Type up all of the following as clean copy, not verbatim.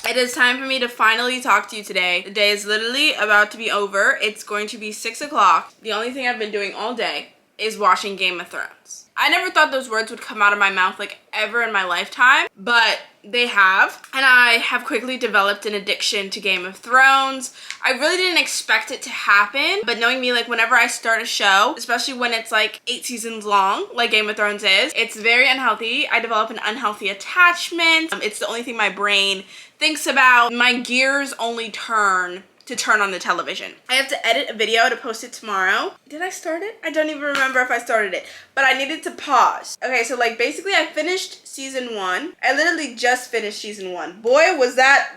It is time for me to finally talk to you today. The day is literally about to be over. It's going to be 6 o'clock. The only thing I've been doing all day is watching Game of Thrones. I never thought those words would come out of my mouth like ever in my lifetime, but they have. And I have quickly developed an addiction to Game of Thrones. I really didn't expect it to happen, but knowing me, like whenever I start a show, especially when it's like 8 seasons long, like Game of Thrones is, it's very unhealthy. I develop an unhealthy attachment. It's the only thing my brain thinks about. My gears only turn on the television. I have to edit a video to post it tomorrow. Did I start it? I don't even remember if I started it, but I needed to pause. Okay, so like basically I finished season 1. I literally just finished season 1. Boy, was that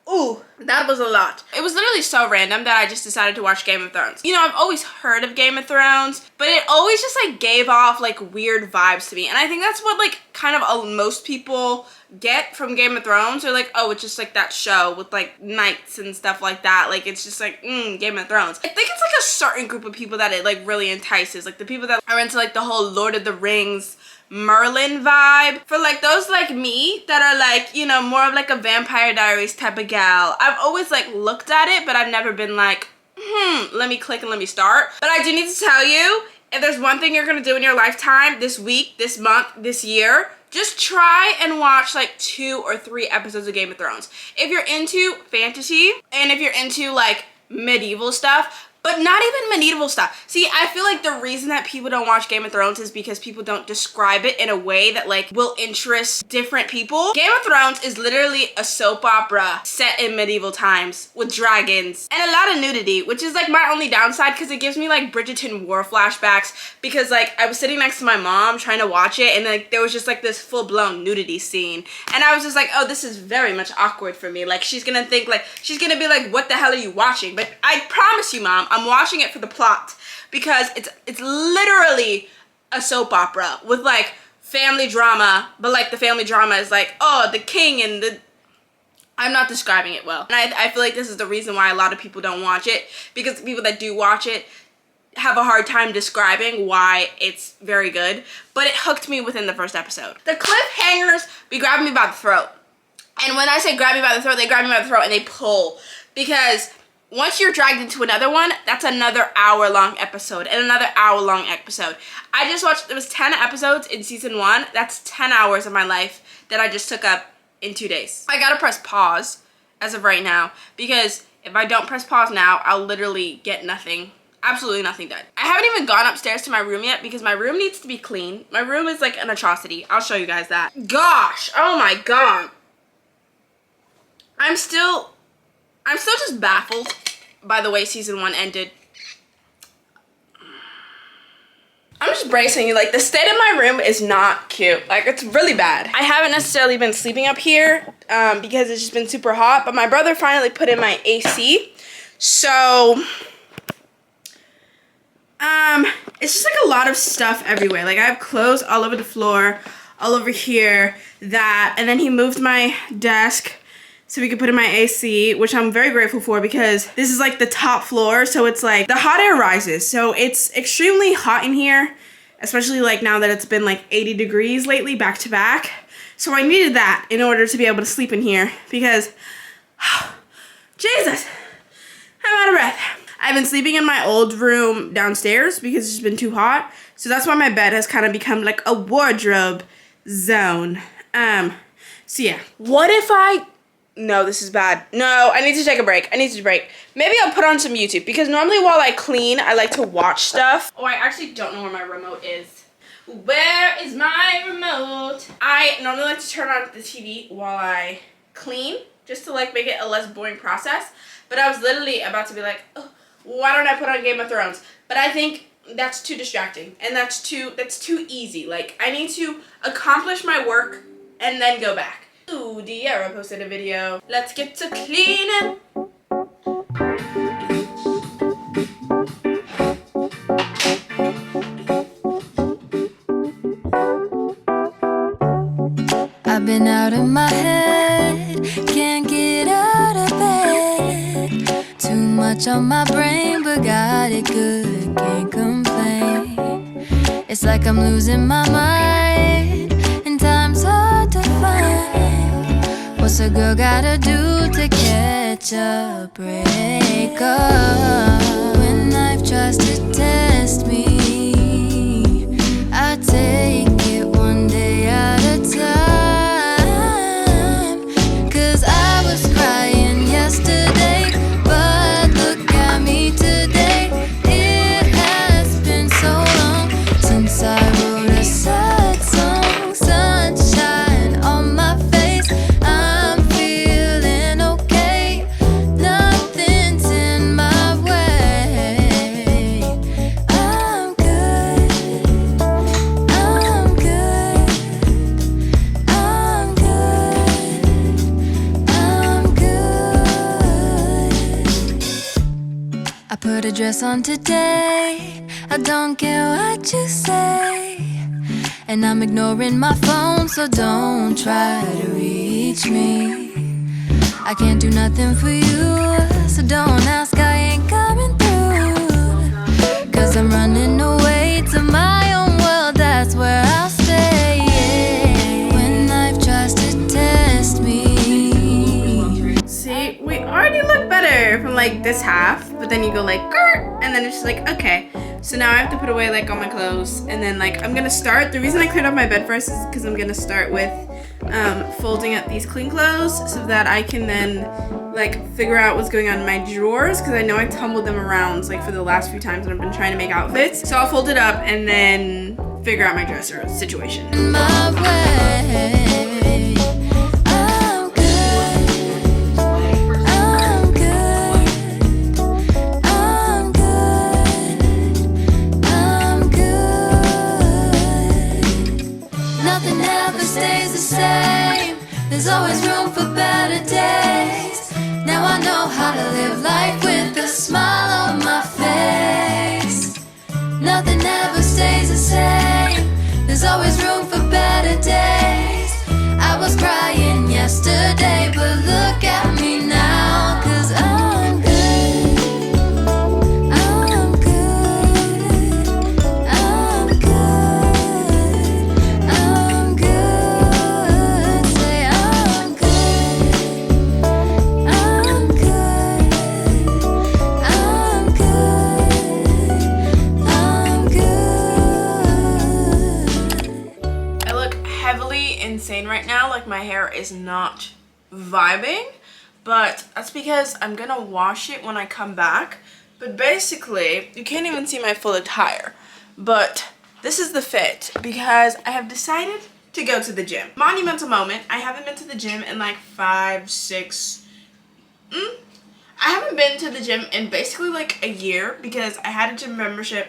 ooh, that was a lot. It was literally so random that I just decided to watch Game of Thrones. You know, I've always heard of Game of Thrones, but it always just like gave off like weird vibes to me. And I think that's what like kind of most people get from Game of Thrones. They're like, oh, it's just like that show with like knights and stuff like that. Like it's just like, Game of Thrones. I think it's like a certain group of people that it like really entices. Like the people that are into like the whole Lord of the Rings, Merlin vibe. For like those like me that are like, you know, more of like a Vampire Diaries type of gal. I've always like looked at it, but I've never been like, let me click and let me start. But I do need to tell you, if there's one thing you're gonna do in your lifetime, this week, this month, this year, just try and watch like 2 or 3 episodes of Game of Thrones. If you're into fantasy and if you're into like medieval stuff, but not even medieval stuff. See, I feel like the reason that people don't watch Game of Thrones is because people don't describe it in a way that like will interest different people. Game of Thrones is literally a soap opera set in medieval times with dragons and a lot of nudity, which is like my only downside because it gives me like Bridgerton war flashbacks, because like I was sitting next to my mom trying to watch it and like there was just like this full-blown nudity scene and I was just like, oh, this is very much awkward for me. Like she's gonna think like, she's gonna be like, what the hell are you watching? But I promise you, Mom, I'm watching it for the plot because it's literally a soap opera with like family drama, but like the family drama is like, oh, the king and the... I'm not describing it well. And I feel like this is the reason why a lot of people don't watch it, because the people that do watch it have a hard time describing why it's very good, but it hooked me within the first episode. The cliffhangers be grabbing me by the throat. And when I say grab me by the throat, they grab me by the throat and they pull, because once you're dragged into another one, that's another hour-long episode and another hour-long episode. I just watched, there was 10 episodes in season 1. That's 10 hours of my life that I just took up in 2 days. I gotta press pause as of right now, because if I don't press pause now, I'll literally get nothing, absolutely nothing done. I haven't even gone upstairs to my room yet because my room needs to be clean. My room is like an atrocity. I'll show you guys that. Gosh, oh my God. I'm still just baffled by the way season 1 ended. I'm just bracing you, like the state of my room is not cute. Like it's really bad. I haven't necessarily been sleeping up here because it's just been super hot, but my brother finally put in my AC. So it's just like a lot of stuff everywhere. Like I have clothes all over the floor, all over here, that, and then he moved my desk so we could put in my AC, which I'm very grateful for because this is like the top floor, so it's like the hot air rises. So it's extremely hot in here, especially like now that it's been like 80 degrees lately back to back. So I needed that in order to be able to sleep in here because, Jesus, I'm out of breath. I've been sleeping in my old room downstairs because it's been too hot. So that's why my bed has kind of become like a wardrobe zone. So yeah, what if no, this is bad. No, I need to take a break. I need to break. Maybe I'll put on some YouTube because normally while I clean, I like to watch stuff. Oh, I actually don't know where my remote is. Where is my remote? I normally like to turn on the TV while I clean just to like make it a less boring process. But I was literally about to be like, oh, why don't I put on Game of Thrones? But I think that's too distracting, and that's too easy. Like, I need to accomplish my work and then go back. Ooh, Diara posted a video. Let's get to cleaning. I've been out of my head, can't get out of bed. Too much on my brain, but got it good, can't complain. It's like I'm losing my mind, and time's hard to find. What's a girl gotta do to catch a break up? When life tries to test me, I take it one day at a time. Yesterday, but look at me today. It has been so long since I wrote a sad song. Sunshine on my face, I'm feeling okay. Nothing's in my way. I'm good, I'm good, I'm good. I put a dress on today, I don't care what you say. And I'm ignoring my phone, so don't try to reach me. I can't do nothing for you, so don't ask, I ain't coming through. Cause I'm running away to my own world, that's where I'll stay. Yeah. When life tries to test me. See, we already look better from like this half, but then you go like grr, and then it's just like, okay. So now I have to put away like all my clothes, and then like I'm gonna start. The reason I cleared up my bed first is because I'm gonna start with folding up these clean clothes so that I can then like figure out what's going on in my drawers, because I know I tumbled them around like for the last few times when I've been trying to make outfits. So I'll fold it up and then figure out my dresser situation. My way. There's always room for better days. Now I know how to live life with a smile on my face. Nothing ever stays the same. There's always room for better days. I was crying yesterday, but look at me now, 'cause I'm good. I'm good. I'm good. I'm good. Say I'm good. I'm good. I'm good. I'm good. I look heavily insane right now, like my hair is not vibing, but that's because I'm gonna wash it when I come back. But basically, you can't even see my full attire, but this is the fit because I have decided to go to the gym. Monumental moment. I haven't been to the gym in like 5, 6, I haven't been to the gym in basically like a year because I had a gym membership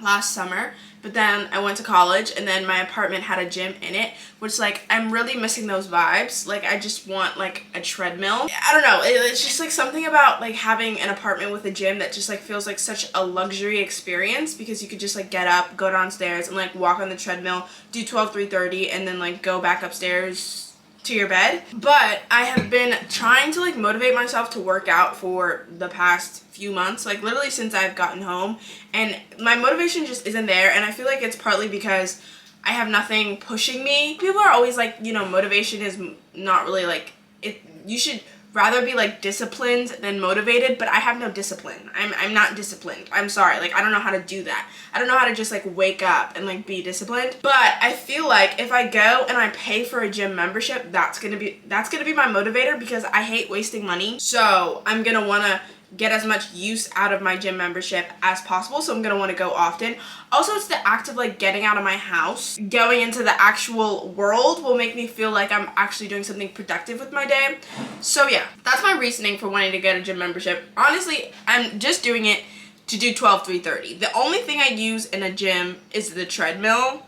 last summer, but then I went to college and then my apartment had a gym in it, which like I'm really missing those vibes. Like I just want like a treadmill. I don't know, it's just like something about like having an apartment with a gym that just like feels like such a luxury experience, because you could just like get up, go downstairs and like walk on the treadmill, do 12, 3:30 and then like go back upstairs to your bed. But I have been trying to like motivate myself to work out for the past few months, like literally since I've gotten home, and my motivation just isn't there. And I feel like it's partly because I have nothing pushing me. People are always like, you know, motivation is not really like it. You should rather be like disciplined than motivated, but I have no discipline. I'm not disciplined. I'm sorry. Like I don't know how to do that. I don't know how to just like wake up and like be disciplined. But I feel like if I go and I pay for a gym membership, that's gonna be my motivator, because I hate wasting money. So I'm gonna wanna get as much use out of my gym membership as possible, so I'm gonna want to go often. Also, it's the act of like getting out of my house, going into the actual world will make me feel like I'm actually doing something productive with my day. So yeah, that's my reasoning for wanting to get a gym membership. Honestly, I'm just doing it to do 12-3-30. The only thing I use in a gym is the treadmill,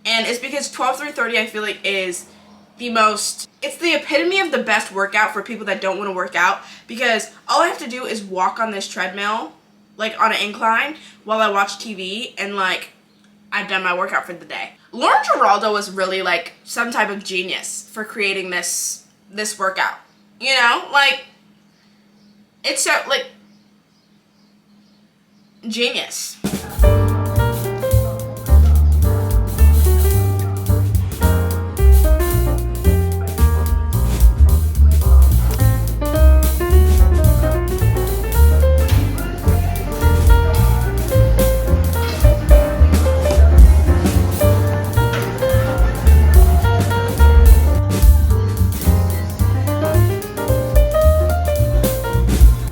and it's because 12-3-30 I feel like is the most, it's the epitome of the best workout for people that don't want to work out, because all I have to do is walk on this treadmill, like on an incline, while I watch TV, and like I've done my workout for the day. Lauren Giraldo was really like some type of genius for creating this workout. You know, like it's so like genius.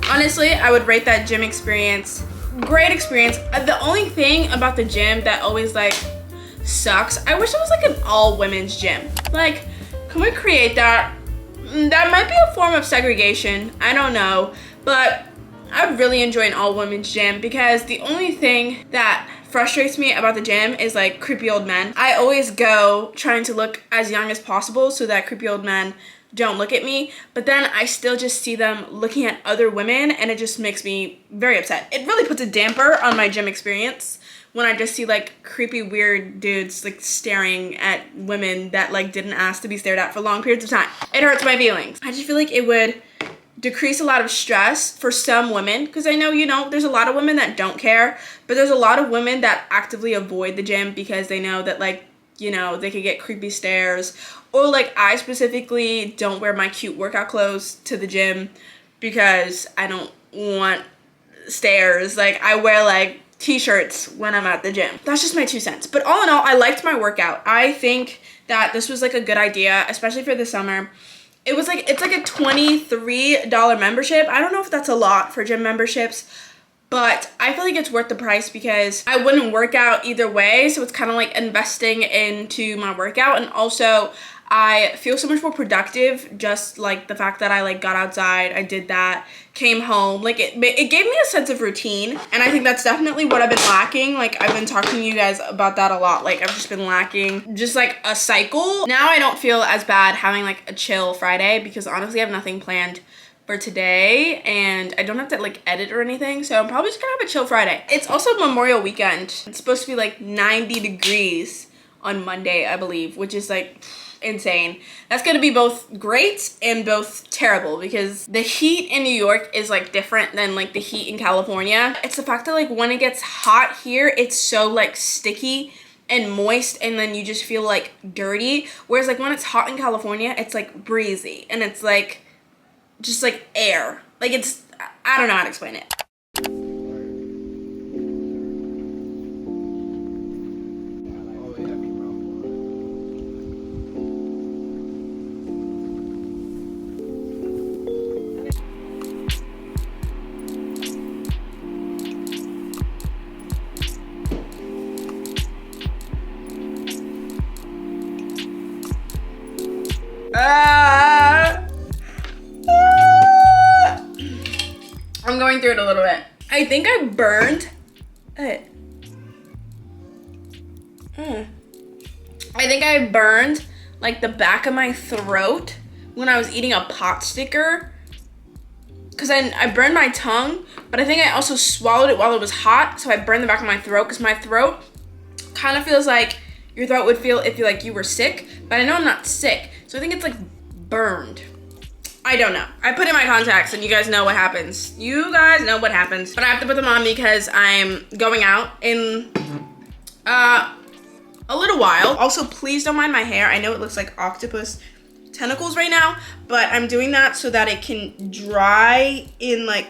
Honestly, I would rate that gym experience great experience. The only thing about the gym that always like sucks, I wish it was like an all women's gym. Like, can we create that? That might be a form of segregation, I don't know, but I really enjoy an all women's gym because the only thing that frustrates me about the gym is like creepy old men. I always go trying to look as young as possible so that creepy old men don't look at me, but then I still just see them looking at other women and it just makes me very upset. It really puts a damper on my gym experience when I just see like creepy weird dudes like staring at women that like didn't ask to be stared at for long periods of time. It hurts my feelings. I just feel like it would decrease a lot of stress for some women, because I know, you know, there's a lot of women that don't care, but there's a lot of women that actively avoid the gym because they know that, like, you know, they could get creepy stares. Or like I specifically don't wear my cute workout clothes to the gym because I don't want stares. Like, I wear like t-shirts when I'm at the gym. That's just my 2 cents. But all in all, I liked my workout. I think that this was like a good idea, especially for the summer. It was like, it's like a $23 membership. I don't know if that's a lot for gym memberships, but I feel like it's worth the price because I wouldn't work out either way. So it's kind of like investing into my workout. And also I feel so much more productive, just like the fact that I like got outside, I did that, came home. Like it gave me a sense of routine. And I think that's definitely what I've been lacking. Like I've been talking to you guys about that a lot. Like I've just been lacking just like a cycle. Now I don't feel as bad having like a chill Friday because honestly I have nothing planned for today and I don't have to like edit or anything, so I'm probably just gonna have a chill Friday. It's also Memorial weekend. It's supposed to be like 90 degrees on Monday, I believe, which is like insane. That's gonna be both great and both terrible because the heat in New York is like different than like the heat in California. It's the fact that like when it gets hot here, it's so like sticky and moist and then you just feel like dirty, whereas like when it's hot in California, it's like breezy and it's like just like air. Like it's, I don't know how to explain it. I'm going through it a little bit. I think I burned it. I think I burned like the back of my throat when I was eating a pot sticker. Cause I burned my tongue, but I think I also swallowed it while it was hot. So I burned the back of my throat because my throat kind of feels like your throat would feel if you like you were sick, but I know I'm not sick. So I think it's like burned. I don't know. I put in my contacts and you guys know what happens. You guys know what happens. But I have to put them on because I'm going out in a little while. Also, please don't mind my hair. I know it looks like octopus tentacles right now, but I'm doing that so that it can dry in like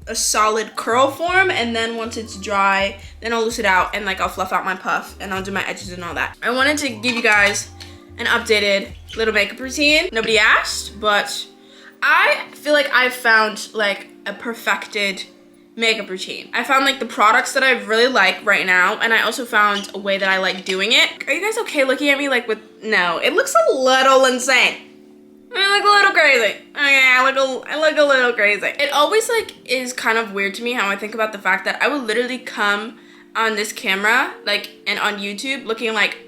a solid curl form, and then once it's dry, then I'll loose it out and like I'll fluff out my puff and I'll do my edges and all that. I wanted to give you guys an updated little makeup routine. Nobody asked, but I feel like I've found like a perfected makeup routine. I found like the products that I really like right now, and I also found a way that I like doing it. Are you guys okay looking at me like with, no, it looks a little insane. I look a little crazy. Okay, I look a little crazy. It always like is kind of weird to me how I think about the fact that I would literally come on this camera, like, and on YouTube looking like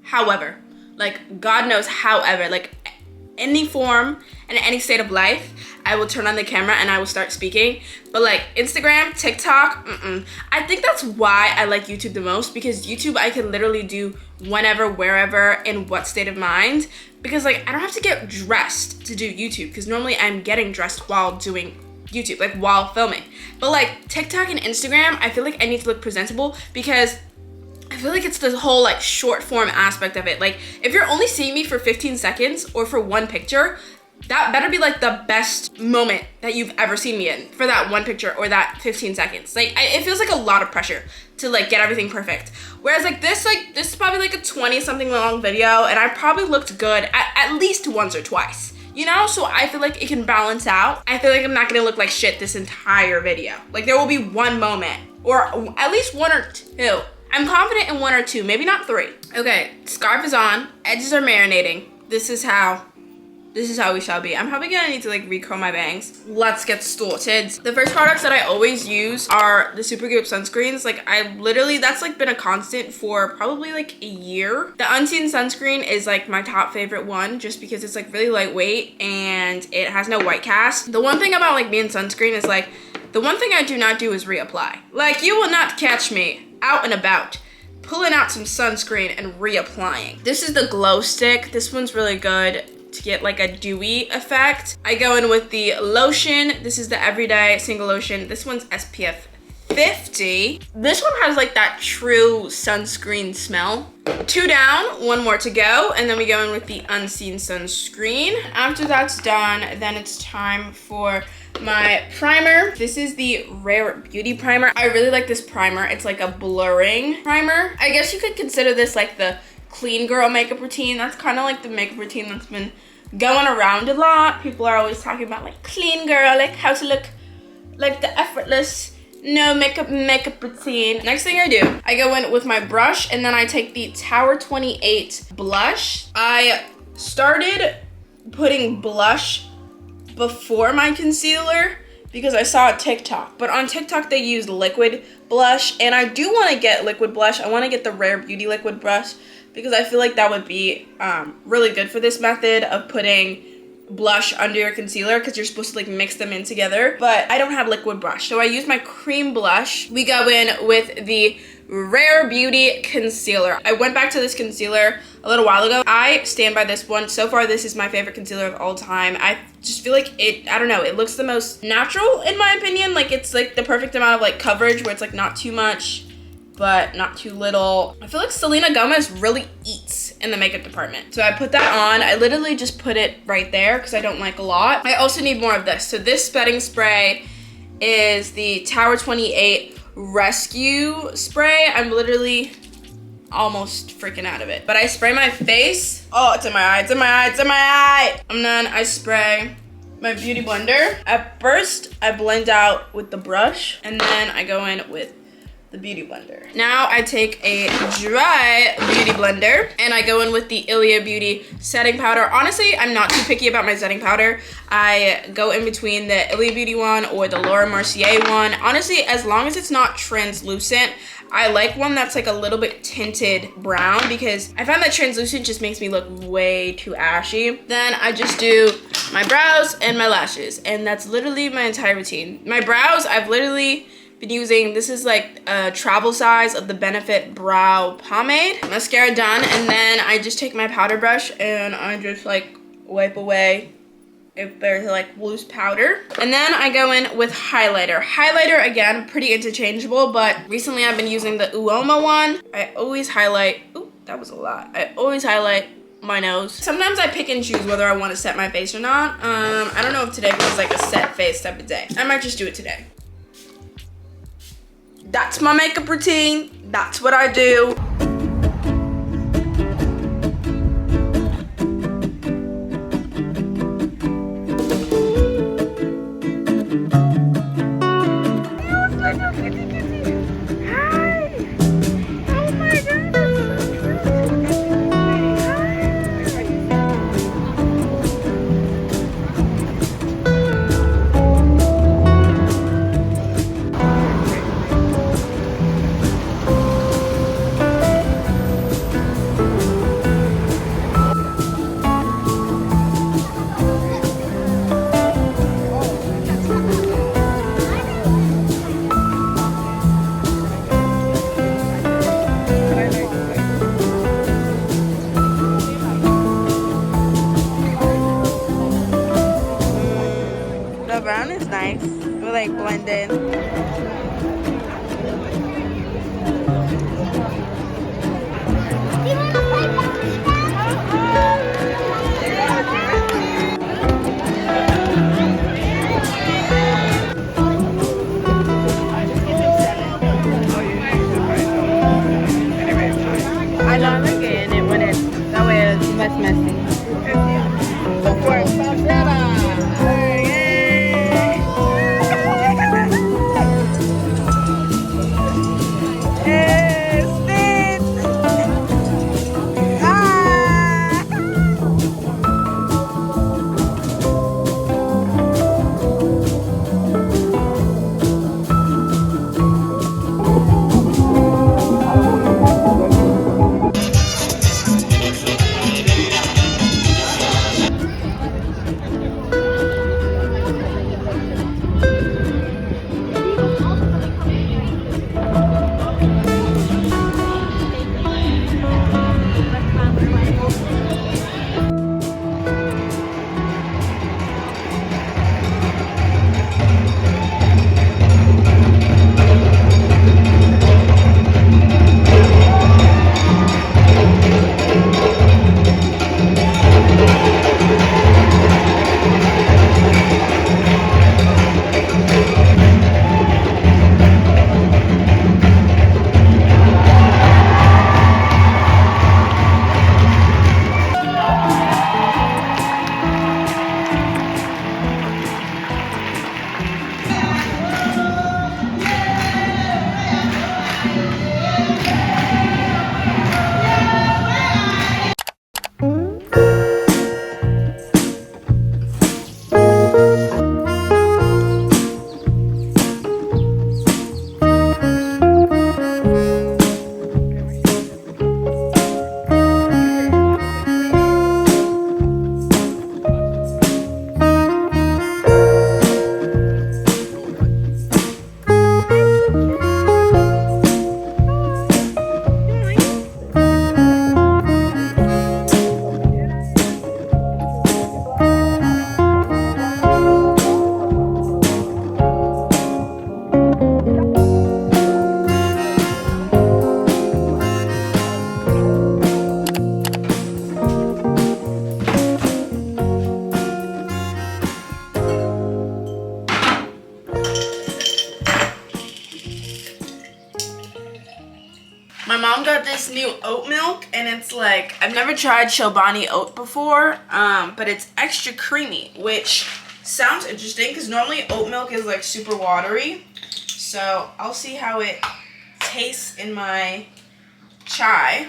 however, like God knows however, like any form and any state of life, I will turn on the camera and I will start speaking. But like Instagram, TikTok, I think that's why I like YouTube the most, because YouTube I can literally do whenever, wherever, in what state of mind, because like I don't have to get dressed to do YouTube, because normally I'm getting dressed while doing YouTube, like while filming. But like TikTok and Instagram, I feel like I need to look presentable, because I feel like it's the whole like short form aspect of it. Like if you're only seeing me for 15 seconds or for one picture, that better be like the best moment that you've ever seen me in for that one picture or that 15 seconds. Like it feels like a lot of pressure to like get everything perfect. Whereas like this is probably like a 20 something long video, and I probably looked good at least once or twice, you know? So I feel like it can balance out. I feel like I'm not gonna look like shit this entire video. Like there will be one moment, or at least one or two. I'm confident in one or two, maybe not three. Okay, scarf is on, edges are marinating. This is how we shall be. I'm probably gonna need to like recurl my bangs. Let's get started. The first products that I always use are the Supergoop sunscreens. Like I literally, that's like been a constant for probably like a year. The Unseen sunscreen is like my top favorite one, just because it's like really lightweight and it has no white cast. The one thing about like being sunscreen is like, the one thing I do not do is reapply. Like you will not catch me out and about pulling out some sunscreen and reapplying. This is the glow stick. This one's really good to get like a dewy effect. I go in with the lotion. This is the Everyday Single Lotion. This one's SPF 50. This one has like that true sunscreen smell. 2 down, 1 more to go, and then we go in with the Unseen sunscreen. After that's done, then it's time for my primer. This is the Rare Beauty primer. I really like this primer. It's like a blurring primer. I guess you could consider this like the clean girl makeup routine. That's kind of like the makeup routine that's been going around a lot. People are always talking about like clean girl, like how to look like the effortless no makeup routine. Next thing I do, I go in with my brush, and then I take the Tower 28 blush. I started putting blush before my concealer because I saw a TikTok, but on TikTok they use liquid blush, and I do want to get liquid blush. I want to get the Rare Beauty liquid brush because I feel like that would be really good for this method of putting blush under your concealer, because you're supposed to like mix them in together, but I don't have liquid brush, so I use my cream blush. We go in with the Rare Beauty concealer. I went back to this concealer a little while ago. I stand by this one. So far, this is my favorite concealer of all time. I just feel like it, I don't know, it looks the most natural in my opinion. Like it's like the perfect amount of like coverage where it's like not too much but not too little. I feel like Selena Gomez really eats in the makeup department. So I put that on. I literally just put it right there because I don't like a lot. I also need more of this. So this bedding spray is the Tower 28 Rescue Spray. I'm literally almost freaking out of it. But I spray my face. Oh, it's in my eye, it's in my eye, it's in my eye. And then I spray my beauty blender. At first, I blend out with the brush, and then I go in with the beauty blender. Now I take a dry beauty blender and I go in with the 𝐤𝐬 Beauty setting powder. Honestly, I'm not too picky about my setting powder. I go in between the 𝐤𝐬 Beauty one or the Laura Mercier one. Honestly, as long as it's not translucent, I like one that's like a little bit tinted brown, because I find that translucent just makes me look way too ashy. Then I just do my brows and my lashes, and that's literally my entire routine. My brows, I've literally been using, this is like a travel size of the Benefit Brow Pomade. Mascara done, and then I just take my powder brush and I just like wipe away if there's like loose powder. And then I go in with highlighter. Highlighter, again, pretty interchangeable, but recently I've been using the Uoma one. I always highlight, ooh, that was a lot. I always highlight my nose. Sometimes I pick and choose whether I want to set my face or not. I don't know if today feels like a set face type of day. I might just do it today. That's my makeup routine. That's what I do. blend in. I love again it when it's that way it's less messy. My mom got this new oat milk, and it's like, I've never tried 𝐤𝐲𝐢𝐬𝐢 oat before, but it's extra creamy, which sounds interesting because normally oat milk is like super watery. So I'll see how it tastes in my chai.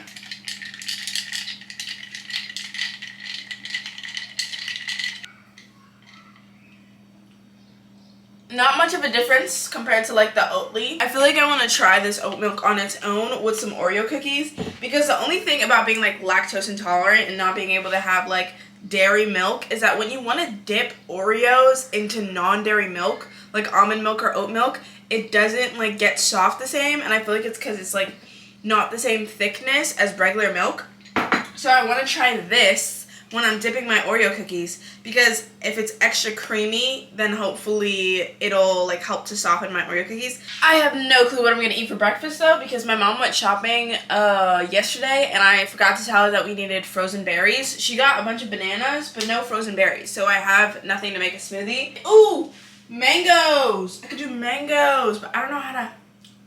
Not much of a difference compared to like the Oatly. I feel like I want to try this oat milk on its own with some Oreo cookies, because the only thing about being like lactose intolerant and not being able to have like dairy milk is that when you want to dip Oreos into non-dairy milk, like almond milk or oat milk, it doesn't like get soft the same, and I feel like it's because it's like not the same thickness as regular milk. So I want to try this when I'm dipping my Oreo cookies, because if it's extra creamy, then hopefully it'll like help to soften my Oreo cookies. I have no clue what I'm gonna eat for breakfast though, because my mom went shopping yesterday and I forgot to tell her that we needed frozen berries. She got a bunch of bananas but no frozen berries, so I have nothing to make a smoothie. Ooh, mangoes! I could do mangoes, but I don't know how to.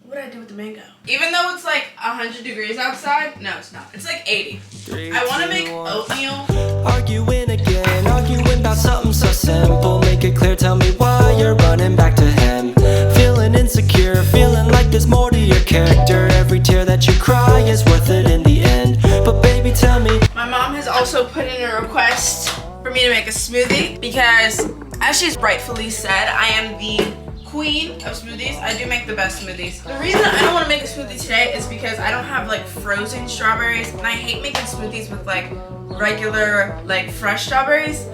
What do I do with the mango? Even though it's like 100 degrees outside, no, it's not. It's like 80. I want to make oatmeal. Arguing again, arguing about something so simple. Make it clear, tell me why you're running back to him. Feeling insecure, feeling like there's more to your character. Every tear that you cry is worth it in the end. But baby, tell me. My mom has also put in a request for me to make a smoothie because, as she's rightfully said, I am the queen of smoothies. I do make the best smoothies. The reason I don't want to make a smoothie today is because I don't have like frozen strawberries, and I hate making smoothies with like regular like fresh strawberries,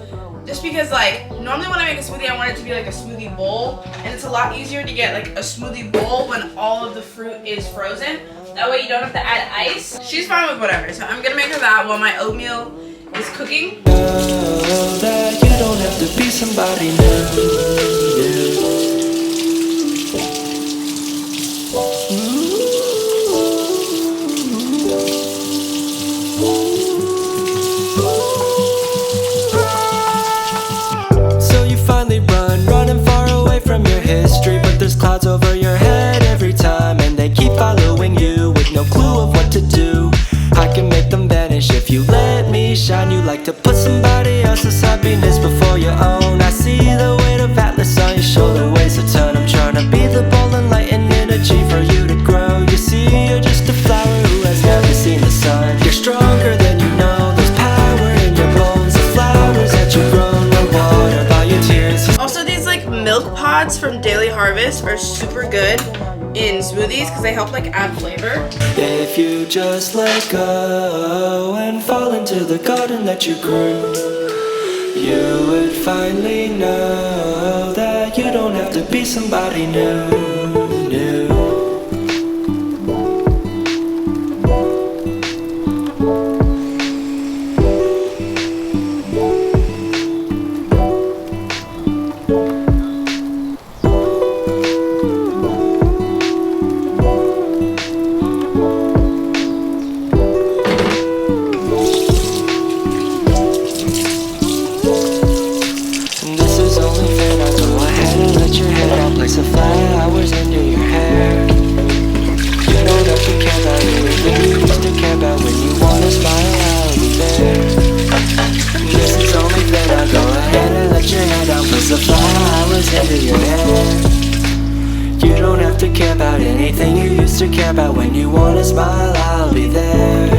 just because like normally when I make a smoothie I want it to be like a smoothie bowl, and it's a lot easier to get like a smoothie bowl when all of the fruit is frozen. That way you don't have to add ice. She's fine with whatever, so I'm gonna make her that while my oatmeal is cooking. That you don't have to be somebody new. no clue of what to do. I can make them vanish if you let me shine. You like to put somebody else's happiness before your own. I see the weight of Atlas on your shoulder weighs a ton. I'm trying to be the ball and light and energy for you to grow. You see, you're just a flower who has never seen the sun. You're stronger than you know, there's power in your bones. The flowers that you've grown were watered by your tears. Also, these like milk pods from Daily Harvest are super good in smoothies because they help like add flavor. If you just let go and fall into the garden that you grew, you would finally know that you don't have to be somebody new. Place of flowers under your hair. You don't have to care about anything you used to care about. When you wanna smile, I'll be there. This is only fair, now go ahead and let your hair down. Place the flowers under your hair. You don't have to care about anything you used to care about. When you wanna smile, I'll be there.